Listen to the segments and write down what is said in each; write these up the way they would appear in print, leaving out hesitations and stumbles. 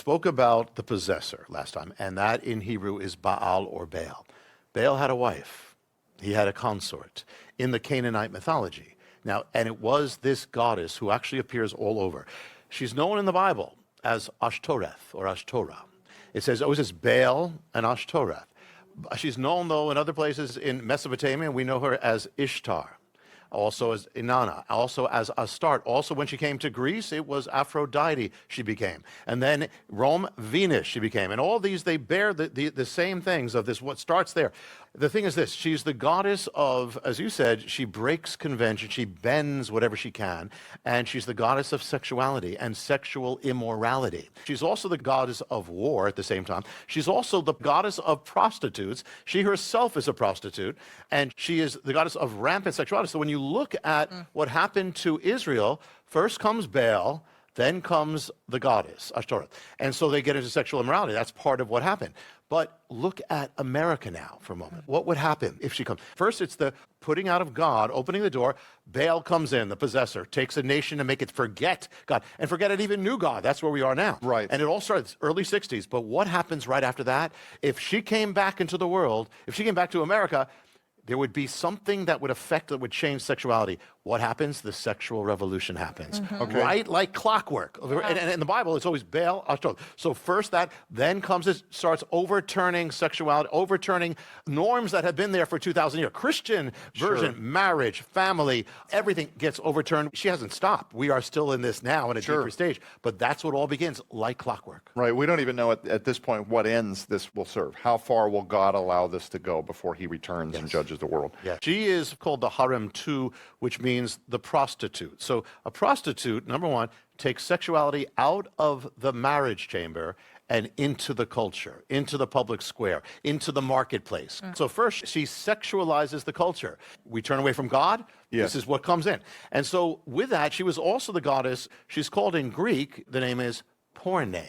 spoke about the possessor last time, and that in Hebrew is Baal or Baal. Baal had a wife. He had a consort in the Canaanite mythology. Now, and it was this goddess who actually appears all over. She's known in the Bible as Ashtoreth or Ashtoreth. It says always as Baal and Ashtoreth. She's known, though, in other places in Mesopotamia, we know her as Ishtar, also as Inanna, also as Astarte. Also, when she came to Greece, it was Aphrodite she became. And then Rome, Venus she became. And all these, they bear the same things of this, what starts there. The thing is this, she's the goddess of, as you said, she breaks convention, she bends whatever she can, and she's the goddess of sexuality and sexual immorality. She's also the goddess of war at the same time. She's also the goddess of prostitutes. She herself is a prostitute, and she is the goddess of rampant sexuality. So when you look at what happened to Israel, first comes Baal, then comes the goddess, Ashtoreth. And so they get into sexual immorality. That's part of what happened. But look at America now for a moment. What would happen if she comes? First, it's the putting out of God, opening the door. Baal comes in, the possessor, takes a nation to make it forget God, and forget it even knew God. That's where we are now. Right. And it all started early 60s. But what happens right after that? If she came back into the world, if she came back to America, there would be something that would affect, that would change sexuality. What happens? The sexual revolution happens, right? Like clockwork. And in the Bible, it's always Baal, Ashtoreth. So first that, then comes this, starts overturning sexuality, overturning norms that have been there for 2,000 years. Christian version, marriage, family, everything gets overturned. She hasn't stopped. We are still in this now in a deeper stage, but that's what all begins, like clockwork. Right. We don't even know at this point what ends this will serve. How far will God allow this to go before he returns and judges the world? Yeah. She is called the harem too, which means the prostitute. So a prostitute, number one, takes sexuality out of the marriage chamber and into the culture, into the public square, into the marketplace. So first, she sexualizes the culture. We turn away from God. Yes. This is what comes in. And so with that, she was also the goddess. She's called in Greek, the name is Porne.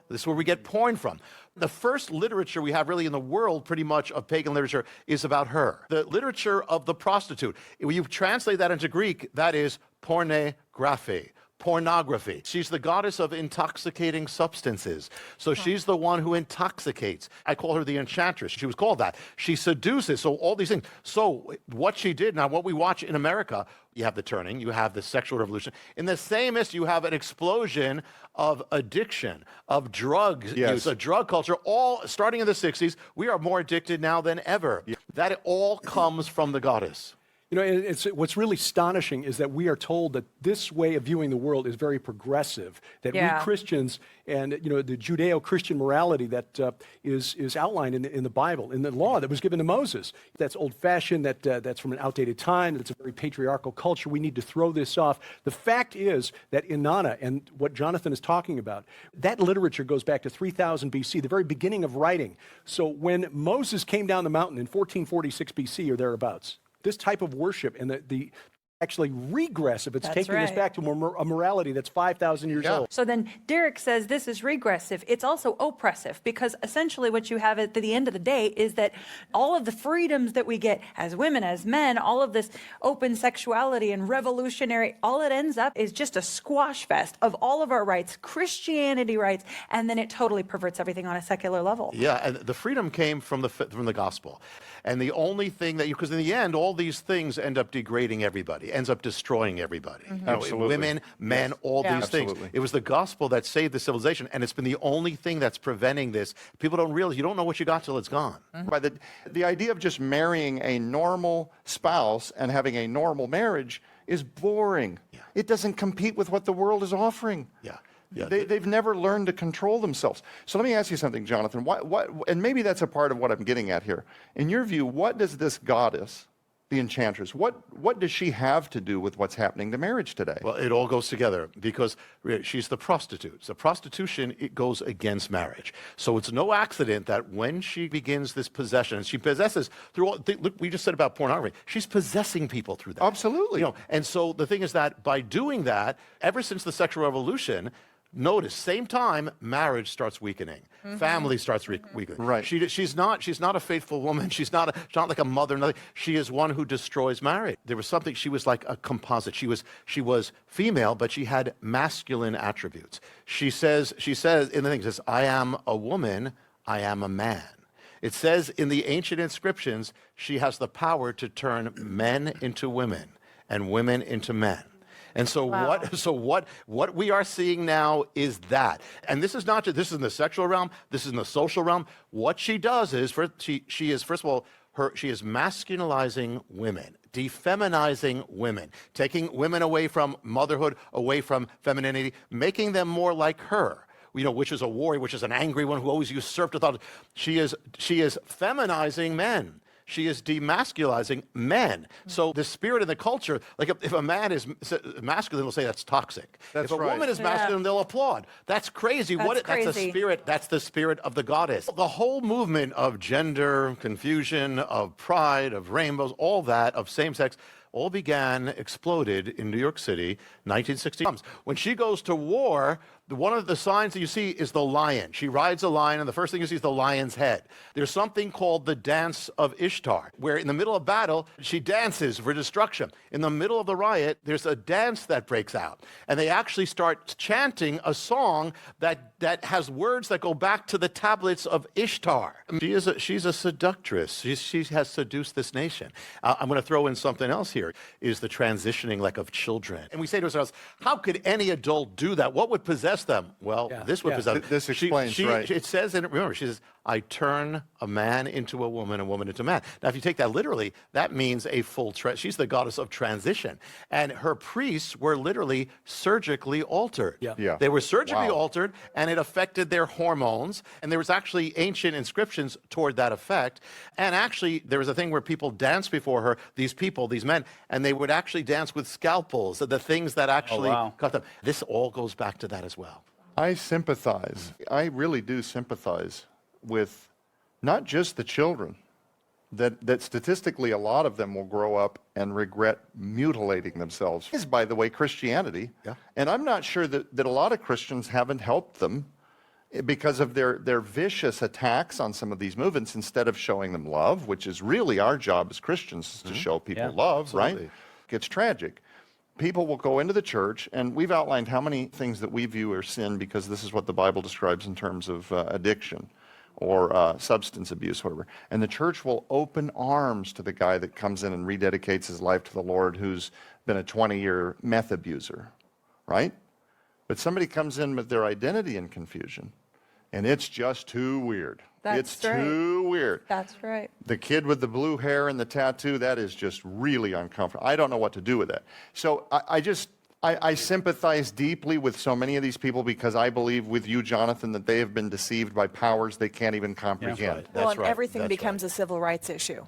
This is where we get porn from. The first literature we have really in the world, pretty much, of pagan literature is about her. The literature of the prostitute. When you translate that into Greek, that is pornography. Pornography. She's the goddess of intoxicating substances. So she's the one who intoxicates. I call her the enchantress. She was called that. She seduces. So all these things. So what she did, now what we watch in America, you have the turning, you have the sexual revolution. In the same is you have an explosion of addiction, of drugs use, a drug culture, all starting in the 60s. We are more addicted now than ever. That all comes from the goddess. You know, what's really astonishing is that we are told that this way of viewing the world is very progressive, that we Christians and, you know, the Judeo-Christian morality that is outlined in the Bible, in the law that was given to Moses, that's old-fashioned, that's from an outdated time, that's a very patriarchal culture. We need to throw this off. The fact is that Inanna and what Jonathan is talking about, that literature goes back to 3000 BC, the very beginning of writing. So when Moses came down the mountain in 1446 BC or thereabouts, this type of worship and the actually regressive. It's taking us back to a morality that's 5,000 years old. So then Derek says this is regressive. It's also oppressive, because essentially what you have at the end of the day is that all of the freedoms that we get as women, as men, all of this open sexuality and revolutionary, all it ends up is just a squash fest of all of our rights, Christianity rights, and then it totally perverts everything on a secular level. Yeah, and the freedom came from the gospel. And the only thing that because in the end, all these things end up degrading everybody, ends up destroying everybody. You know, women, men, all these things. It was the gospel that saved the civilization, and it's been the only thing that's preventing this. People don't realize, you don't know what you got till it's gone. Right, the idea of just marrying a normal spouse and having a normal marriage is boring. It doesn't compete with what the world is offering. They've never learned to control themselves. So let me ask you something, Jonathan. And maybe that's a part of what I'm getting at here. In your view, what does this goddess, the enchantress, what does she have to do with what's happening to marriage today? Well, it all goes together because she's the prostitute. So prostitution, it goes against marriage. So it's no accident that when she begins this possession, and she possesses through all, look, we just said about pornography, she's possessing people through that. Absolutely. You know, and so the thing is that by doing that, ever since the sexual revolution, Notice, same time, marriage starts weakening. Family starts weakening. Right. She's not a faithful woman. She's not like a mother. Nothing. She is one who destroys marriage. There was something. She was like a composite. She was female, but she had masculine attributes. She says in the thing, it says, "I am a woman. I am a man." It says in the ancient inscriptions, she has the power to turn men into women and women into men. And so what we are seeing now is that. And this is not just, this is in the sexual realm, this is in the social realm. What she does is, she is, first of all, she is masculinizing women, defeminizing women, taking women away from motherhood, away from femininity, making them more like her. Which is a warrior, which is an angry one who always usurped authority. She is feminizing men. She is demasculizing men. So the spirit of the culture, like if a man is masculine, they'll say that's toxic. That's if a right. woman is masculine, they'll applaud. That's crazy. That's That's a spirit. That's the spirit of the goddess. The whole movement of gender confusion, of pride, of rainbows, all that, of same sex, all exploded in New York City, 1960. When she goes to war, one of the signs that you see is the lion. She rides a lion, and the first thing you see is the lion's head. There's something called the Dance of Ishtar, where in the middle of battle, she dances for destruction. In the middle of the riot, there's a dance that breaks out, and they actually start chanting a song that has words that go back to the tablets of Ishtar. She's a seductress. She has seduced this nation. I'm going to throw in something else here, is the transitioning of children. And we say to ourselves, how could any adult do that? What would possess them? Well, this would possess them. This explains, right. It says, remember, she says, I turn a man into a woman into a man. Now, if you take that literally, that means a full, she's the goddess of transition. And her priests were literally surgically altered. Yeah. They were surgically altered, and it affected their hormones. And there was actually ancient inscriptions toward that effect. And actually, there was a thing where people danced before her, these men, and they would actually dance with scalpels, the things that actually cut them. This all goes back to that as well. I sympathize. I really do sympathize with not just the children, that statistically a lot of them will grow up and regret mutilating themselves. This is, by the way, Christianity. Yeah. And I'm not sure that a lot of Christians haven't helped them because of their vicious attacks on some of these movements, instead of showing them love, which is really our job as Christians, to show people love, absolutely. right? It's tragic. People will go into the church, and we've outlined how many things that we view are sin, because this is what the Bible describes in terms of addiction or substance abuse, whatever. And the church will open arms to the guy that comes in and rededicates his life to the Lord, who's been a 20-year meth abuser, right? But somebody comes in with their identity in confusion, and it's just too weird. It's too weird. That's right. The kid with the blue hair and the tattoo, that is just really uncomfortable. I don't know what to do with that. So I sympathize deeply with so many of these people, because I believe with you, Jonathan, that they have been deceived by powers they can't even comprehend. Well, and everything becomes a civil rights issue.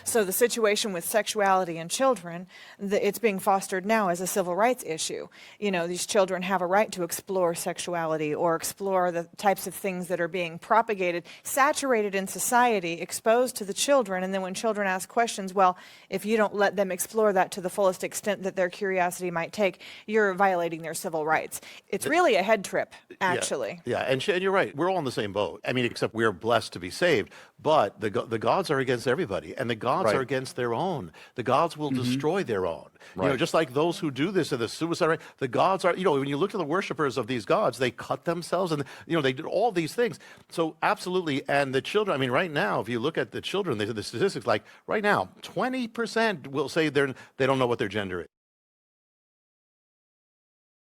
So the situation with sexuality in children, it's being fostered now as a civil rights issue. These children have a right to explore sexuality or explore the types of things that are being propagated, saturated in society, exposed to the children. And then when children ask questions, well, if you don't let them explore that to the fullest extent that their curiosity might take, you're violating their civil rights. It's really a head trip, actually. Yeah, and you're right. We're all in the same boat. I mean, except we're blessed to be saved. But the gods are against everybody, and the gods are against their own. The gods will destroy their own. Just like those who do this in the suicide rate, the gods are, when you look at the worshipers of these gods, they cut themselves, and, they did all these things. So absolutely, and the children, I mean, right now, if you look at the children, the statistics, like right now, 20% will say they don't know what their gender is.